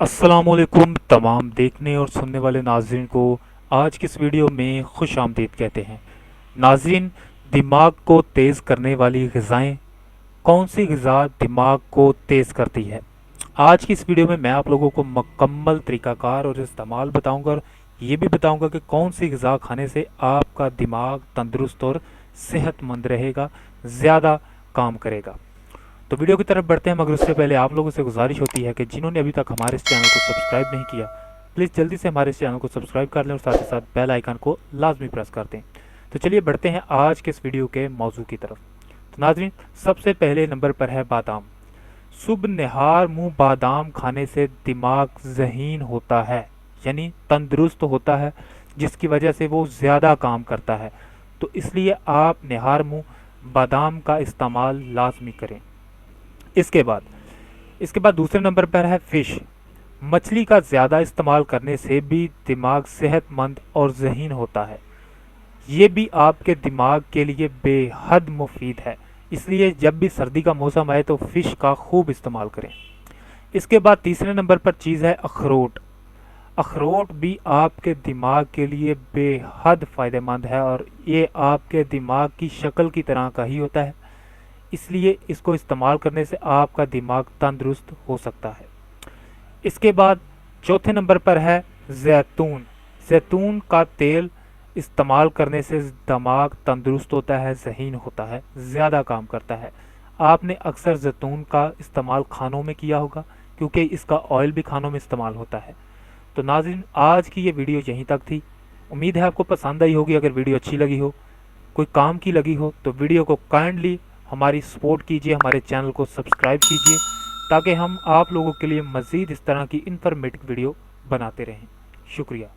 अस्सलाम वालेकुम तमाम देखने और सुनने वाले नाज़रीन को आज की इस वीडियो में खुश आमदीद कहते हैं। नाज़रीन, दिमाग को तेज़ करने वाली ग़िज़ाएँ, कौन सी ग़िज़ा दिमाग को तेज़ करती है? आज की इस वीडियो में मैं आप लोगों को मुकम्मल तरीक़ाकार और इस्तेमाल बताऊंगा और ये भी बताऊंगा कि कौन सी ग़िज़ा खाने से आपका दिमाग तंदुरुस्त और सेहतमंद रहेगा, ज़्यादा काम करेगा। तो वीडियो की तरफ बढ़ते हैं, मगर उससे पहले आप लोगों से गुजारिश होती है कि जिन्होंने अभी तक हमारे इस चैनल को सब्सक्राइब नहीं किया, प्लीज़ जल्दी से हमारे इस चैनल को सब्सक्राइब कर लें और साथ ही साथ बेल आइकन को लाजमी प्रेस कर दें। तो चलिए बढ़ते हैं आज के इस वीडियो के मौजू की तरफ। तो नाज़रीन, सबसे पहले नंबर पर है बादाम। सुबह निहार मुँह बादाम खाने से दिमाग ज़हीन होता है, यानी तंदुरुस्त होता है, जिसकी वजह से वो ज़्यादा काम करता है। तो इसलिए आप निहार मुँह बादाम का इस्तेमाल लाजमी करें। इसके बाद दूसरे नंबर पर है फ़िश। मछली का ज़्यादा इस्तेमाल करने से भी दिमाग सेहतमंद और ज़हीन होता है। ये भी आपके दिमाग के लिए बेहद मुफीद है, इसलिए जब भी सर्दी का मौसम आए तो फ़िश का खूब इस्तेमाल करें। इसके बाद तीसरे नंबर पर चीज़ है अखरोट। अखरोट भी आपके दिमाग के लिए बेहद फ़ायदेमंद है और ये आपके दिमाग की शक्ल की तरह का ही होता है, इसलिए इसको इस्तेमाल करने से आपका दिमाग तंदुरुस्त हो सकता है। इसके बाद चौथे नंबर पर है जैतून। जैतून का तेल इस्तेमाल करने से दिमाग तंदुरुस्त होता है, ज़हीन होता है, ज़्यादा काम करता है। आपने अक्सर जैतून का इस्तेमाल खानों में किया होगा, क्योंकि इसका ऑयल भी खानों में इस्तेमाल होता है। तो नाज़रीन, आज की ये वीडियो यहीं तक थी। उम्मीद है आपको पसंद आई होगी। अगर वीडियो अच्छी लगी हो, कोई काम की लगी हो, तो वीडियो को काइंडली हमारी सपोर्ट कीजिए, हमारे चैनल को सब्सक्राइब कीजिए, ताकि हम आप लोगों के लिए मज़ीद इस तरह की इन्फॉर्मेटिव वीडियो बनाते रहें। शुक्रिया।